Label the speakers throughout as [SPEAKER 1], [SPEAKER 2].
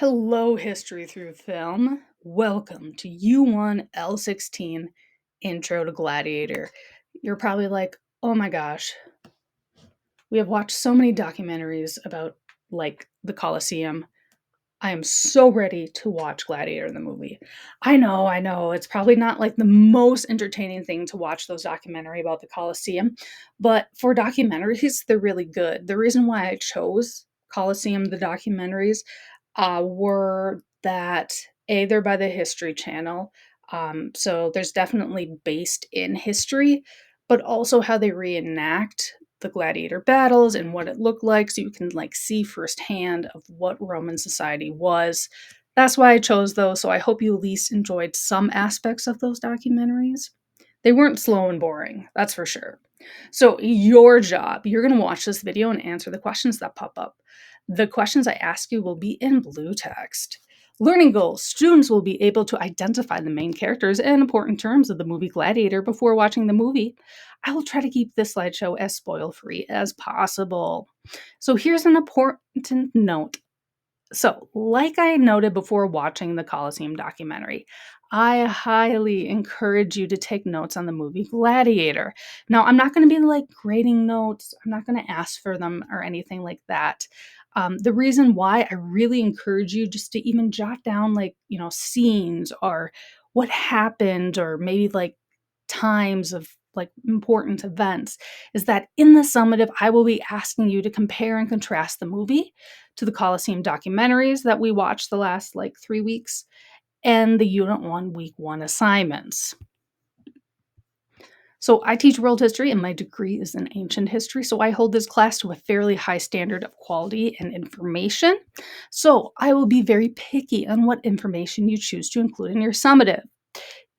[SPEAKER 1] Hello, History Through Film. Welcome to U1-L16 Intro to Gladiator. You're probably like, oh my gosh, we have watched so many documentaries about the Colosseum. I am so ready to watch Gladiator the movie. I know, it's probably not like the most entertaining thing to watch those documentary about the Colosseum, but for documentaries, they're really good. The reason why I chose Colosseum, the documentaries, were that they're by the History Channel, so there's definitely based in history, but also how they reenact the gladiator battles and what it looked like, so you can see firsthand of what Roman society was. That's why I chose those. So I hope you at least enjoyed some aspects of those documentaries. They weren't slow and boring, that's for sure. So your job, you're going to watch this video and answer the questions that pop up. The questions I ask you will be in blue text. Learning goals. Students will be able to identify the main characters and important terms of the movie Gladiator before watching the movie. I will try to keep this slideshow as spoil-free as possible. So here's an important note. So, like I noted before watching the Colosseum documentary, I highly encourage you to take notes on the movie Gladiator. Now, I'm not going to be grading notes. I'm not going to ask for them or anything like that. The reason why I really encourage you just to even jot down scenes or what happened, or maybe times of important events, is that in the summative I will be asking you to compare and contrast the movie to the Colosseum documentaries that we watched the last 3 weeks and the Unit 1 Week 1 assignments. So I teach world history and my degree is in ancient history, so I hold this class to a fairly high standard of quality and information. So I will be very picky on what information you choose to include in your summative.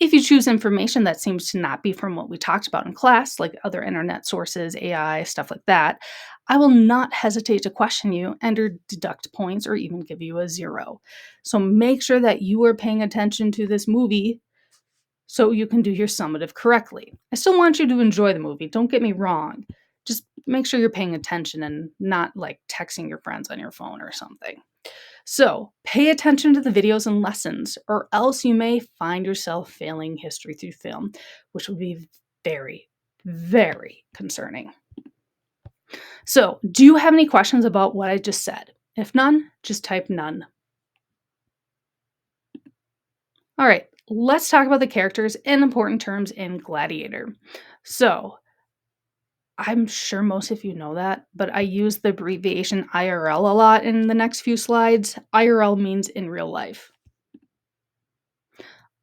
[SPEAKER 1] If you choose information that seems to not be from what we talked about in class, like other internet sources, AI, stuff like that, I will not hesitate to question you and or deduct points or even give you a 0. So make sure that you are paying attention to this movie so you can do your summative correctly. I still want you to enjoy the movie, don't get me wrong. Just make sure you're paying attention and not texting your friends on your phone or something. So pay attention to the videos and lessons, or else you may find yourself failing history through film, which would be very, very concerning. So, do you have any questions about what I just said? If none, just type none. All right, let's talk about the characters and important terms in Gladiator. So, I'm sure most of you know that, but I use the abbreviation IRL a lot in the next few slides. IRL means in real life.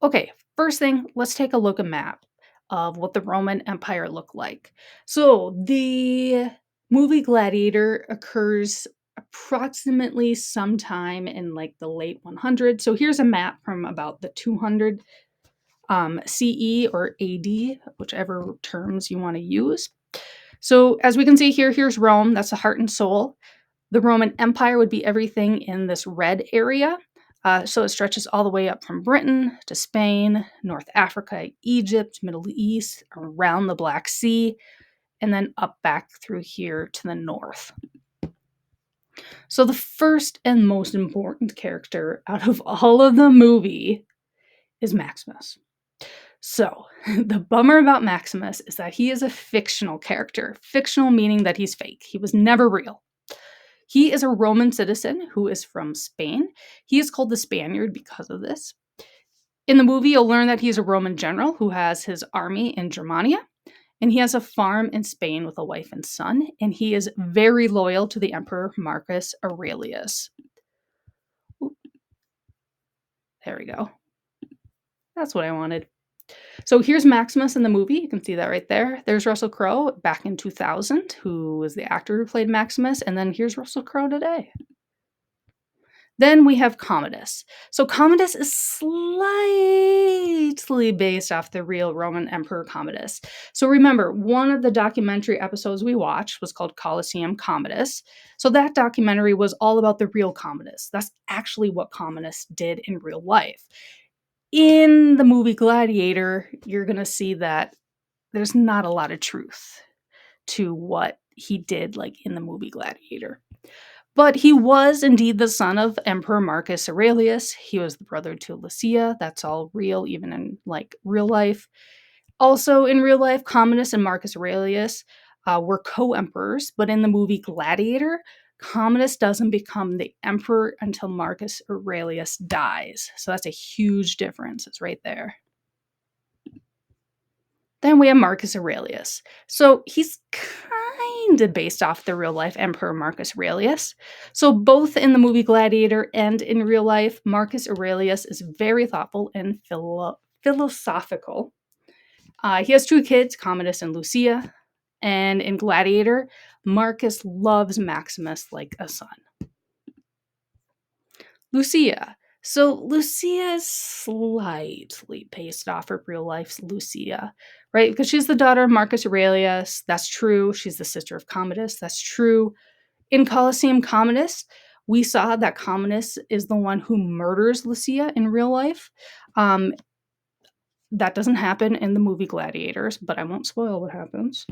[SPEAKER 1] Okay, first thing, let's take a look at a map of what the Roman Empire looked like. So the movie Gladiator occurs approximately sometime in the late 100s. So here's a map from about the 200 CE or AD, whichever terms you want to use. So as we can see here, here's Rome. That's the heart and soul. The Roman Empire would be everything in this red area. So it stretches all the way up from Britain to Spain, North Africa, Egypt, Middle East, around the Black Sea, and then up back through here to the north. So the first and most important character out of all of the movie is Maximus. So the bummer about Maximus is that he is a fictional character. Fictional meaning that he's fake. He was never real. He is a Roman citizen who is from Spain. He is called the Spaniard because of this. In the movie, you'll learn that he's a Roman general who has his army in Germania, and he has a farm in Spain with a wife and son, and he is very loyal to the Emperor Marcus Aurelius. Ooh, there we go. That's what I wanted. So here's Maximus in the movie. You can see that right there. There's Russell Crowe back in 2000, who was the actor who played Maximus, and then here's Russell Crowe today. Then we have Commodus. So Commodus is slightly based off the real Roman Emperor Commodus. So remember, one of the documentary episodes we watched was called Colosseum Commodus. So that documentary was all about the real Commodus. That's actually what Commodus did in real life. In the movie Gladiator, you're going to see that there's not a lot of truth to what he did in the movie Gladiator. But he was indeed the son of Emperor Marcus Aurelius. He was the brother to Lucia. That's all real, even in like real life. Also, in real life, Commodus and Marcus Aurelius were co emperors, but in the movie Gladiator, Commodus doesn't become the emperor until Marcus Aurelius dies. So that's a huge difference. It's right there. Then we have Marcus Aurelius. So he's kind of based off the real life Emperor Marcus Aurelius. So both in the movie Gladiator and in real life, Marcus Aurelius is very thoughtful and philosophical. He has two kids, Commodus and Lucia. And in Gladiator, Marcus loves Maximus like a son. Lucia. So Lucia is slightly based off of real life's Lucia, right? Because she's the daughter of Marcus Aurelius. That's true. She's the sister of Commodus. That's true. In Colosseum Commodus, we saw that Commodus is the one who murders Lucia in real life. That doesn't happen in the movie Gladiators, but I won't spoil what happens.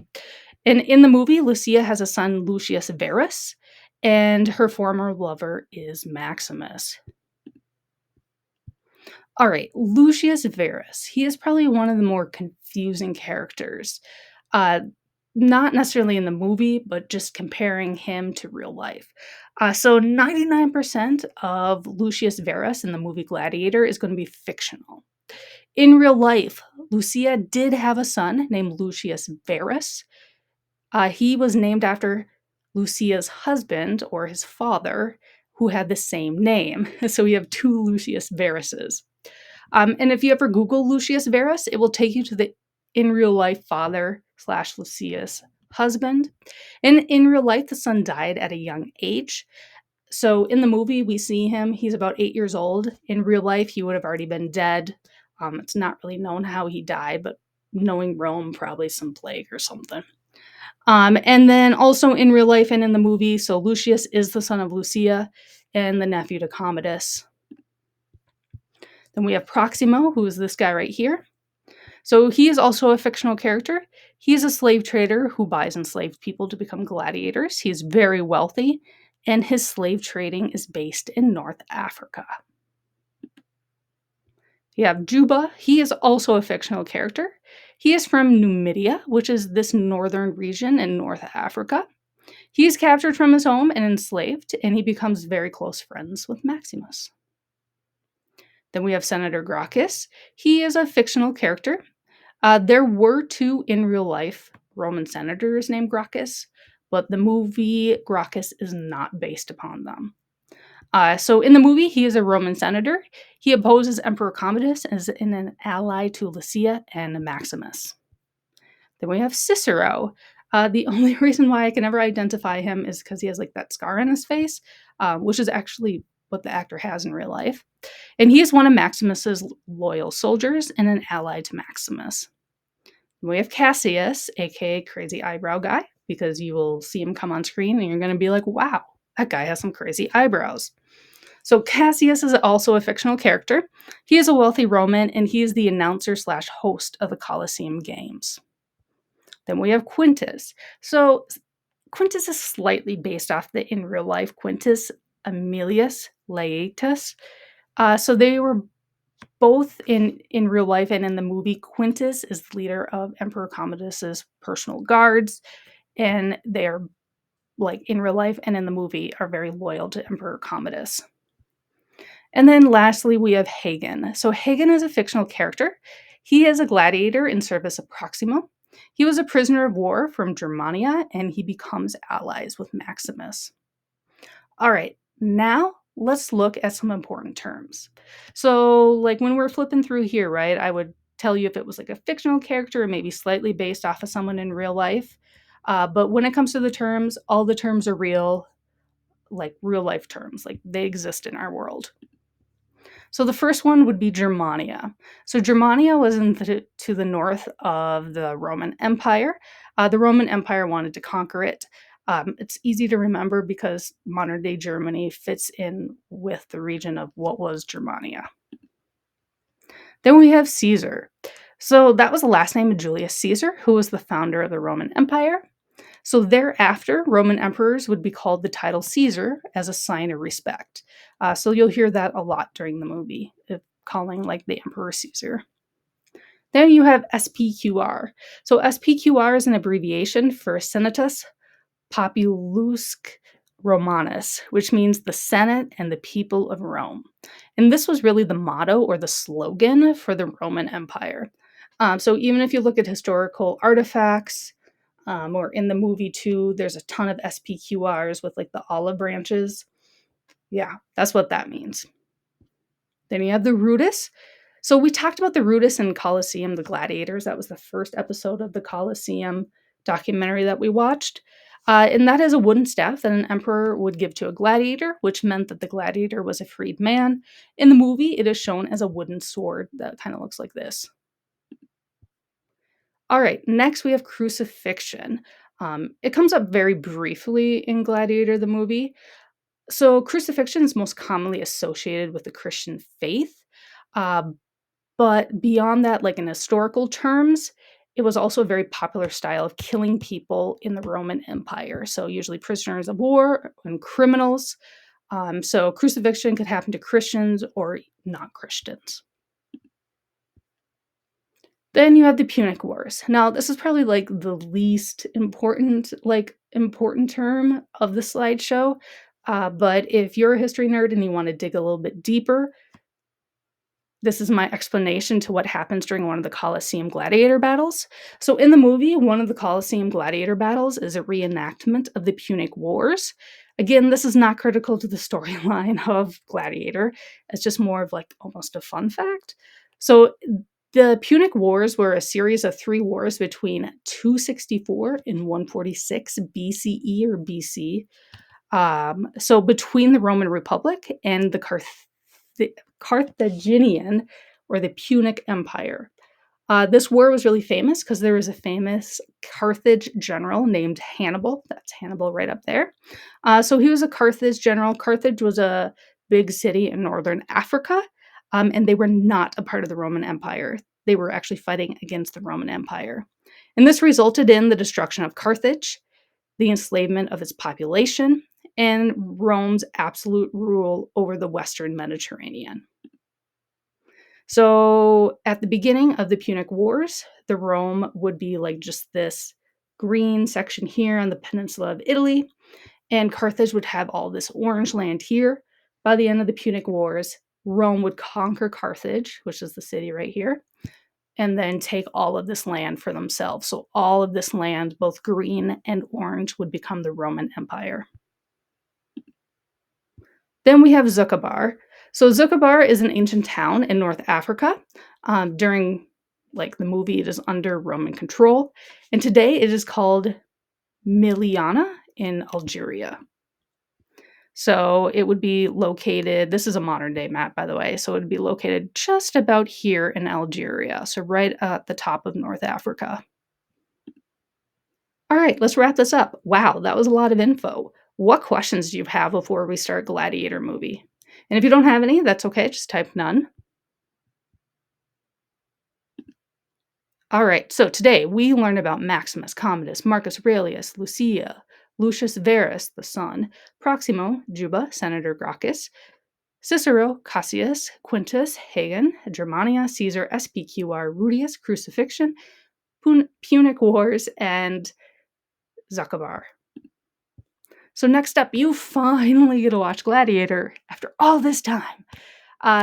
[SPEAKER 1] And in the movie, Lucia has a son, Lucius Verus, and her former lover is Maximus. All right, Lucius Verus. He is probably one of the more confusing characters. Not necessarily in the movie, but just comparing him to real life. So 99% of Lucius Verus in the movie Gladiator is going to be fictional. In real life, Lucia did have a son named Lucius Verus. He was named after Lucia's husband, or his father, who had the same name. So we have two Lucius Veruses. And if you ever Google Lucius Verus, it will take you to the in real life father / Lucia's husband. And in real life, the son died at a young age. So in the movie, we see him, he's about 8 years old. In real life, he would have already been dead. It's not really known how he died, but knowing Rome, probably some plague or something. And then also in real life and in the movie, so Lucius is the son of Lucia and the nephew to Commodus. Then we have Proximo, who is this guy right here. So he is also a fictional character. He is a slave trader who buys enslaved people to become gladiators. He is very wealthy, and his slave trading is based in North Africa. You have Juba. He is also a fictional character. He is from Numidia, which is this northern region in North Africa. He is captured from his home and enslaved, and he becomes very close friends with Maximus. Then we have Senator Gracchus. He is a fictional character. There were two in real life Roman senators named Gracchus, but the movie Gracchus is not based upon them. So in the movie, he is a Roman senator. He opposes Emperor Commodus and is an ally to Lucia and Maximus. Then we have Cicero. The only reason why I can ever identify him is because he has like that scar on his face, which is actually what the actor has in real life. And he is one of Maximus's loyal soldiers and an ally to Maximus. Then we have Cassius, aka Crazy Eyebrow Guy, because you will see him come on screen and you're going to be like, wow, that guy has some crazy eyebrows. So Cassius is also a fictional character. He is a wealthy Roman, and he is the announcer / host of the Colosseum Games. Then we have Quintus. So Quintus is slightly based off the in real life Quintus Aemilius Laetus. So they were both in real life and in the movie. Quintus is the leader of Emperor Commodus's personal guards, and they are, like in real life and in the movie, are very loyal to Emperor Commodus. And then lastly, we have Hagen. So Hagen is a fictional character. He is a gladiator in service of Proximo. He was a prisoner of war from Germania, and he becomes allies with Maximus. All right, now let's look at some important terms. So like when we're flipping through here, right, I would tell you if it was like a fictional character or maybe slightly based off of someone in real life. But when it comes to the terms, all the terms are real, like real life terms, like they exist in our world. So the first one would be Germania. So Germania was to the north of the Roman Empire. The Roman Empire wanted to conquer it. It's easy to remember because modern day Germany fits in with the region of what was Germania. Then we have Caesar. So that was the last name of Julius Caesar, who was the founder of the Roman Empire. So thereafter, Roman emperors would be called the title Caesar as a sign of respect. So you'll hear that a lot during the movie, calling like the emperor Caesar. Then you have SPQR. So SPQR is an abbreviation for Senatus Populusque Romanus, which means the Senate and the people of Rome. And this was really the motto or the slogan for the Roman Empire. So even if you look at historical artifacts, or in the movie too, there's a ton of SPQRs with like the olive branches. Yeah, that's what that means. Then you have the Rudis. So we talked about the Rudis and Colosseum, the gladiators. That was the first episode of the Colosseum documentary that we watched. And that is a wooden staff that an emperor would give to a gladiator, which meant that the gladiator was a freed man. In the movie, it is shown as a wooden sword that kind of looks like this. All right, next we have crucifixion. It comes up very briefly in Gladiator, the movie. So, crucifixion is most commonly associated with the Christian faith. Uh, but beyond that, like in historical terms, it was also a very popular style of killing people in the Roman Empire. So, usually prisoners of war and criminals. So, crucifixion could happen to Christians or non Christians. Then you have the Punic Wars. Now, this is probably like the least important term of the slideshow. But if you're a history nerd and you want to dig a little bit deeper, this is my explanation to what happens during one of the Colosseum gladiator battles. So, in the movie, one of the Colosseum gladiator battles is a reenactment of the Punic Wars. Again, this is not critical to the storyline of Gladiator. It's just more of like almost a fun fact. So, the Punic Wars were a series of 3 wars between 264 and 146 BCE or BC. So between the Roman Republic and the Carthaginian or the Punic Empire. This war was really famous because there was a famous Carthage general named Hannibal. That's Hannibal right up there. So he was a Carthage general. Carthage was a big city in northern Africa, and they were not a part of the Roman Empire. They were actually fighting against the Roman Empire. And this resulted in the destruction of Carthage, the enslavement of its population, and Rome's absolute rule over the Western Mediterranean. So at the beginning of the Punic Wars, the Rome would be like just this green section here on the peninsula of Italy, and Carthage would have all this orange land here. By the end of the Punic Wars, Rome would conquer Carthage, which is the city right here, and then take all of this land for themselves. So all of this land, both green and orange, would become the Roman Empire. Then we have Zuccobar. So Zuccobar is an ancient town in North Africa. During the movie, it is under Roman control. And today it is called Miliana in Algeria. So it would be located, this is a modern day map, by the way, so it would be located just about here in Algeria, so right at the top of North Africa. All right, let's wrap this up. Wow, that was a lot of info. What questions do you have before we start Gladiator movie? And if you don't have any, that's okay, just type none. All right, so today we learned about Maximus, Commodus, Marcus Aurelius, Lucia, Lucius Verus, the son, Proximo, Juba, Senator Gracchus, Cicero, Cassius, Quintus, Hagen, Germania, Caesar, SPQR, Rudius, Crucifixion, Punic Wars, and Zuccobar. So next up, you finally get to watch Gladiator after all this time.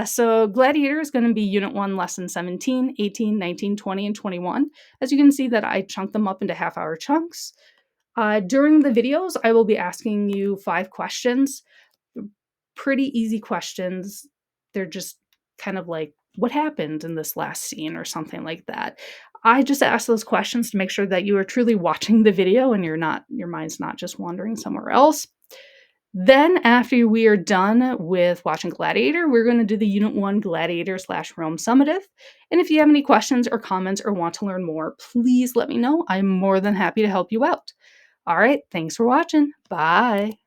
[SPEAKER 1] So Gladiator is going to be Unit 1, Lesson 17, 18, 19, 20, and 21. As you can see that I chunked them up into half-hour chunks. During the videos, I will be asking you 5 questions. Pretty easy questions. They're just kind of like, what happened in this last scene or something like that. I just ask those questions to make sure that you are truly watching the video and your mind's not just wandering somewhere else. Then after we are done with watching Gladiator, we're going to do the Unit 1 Gladiator / Rome Summative. And if you have any questions or comments or want to learn more, please let me know. I'm more than happy to help you out. All right, thanks for watching. Bye.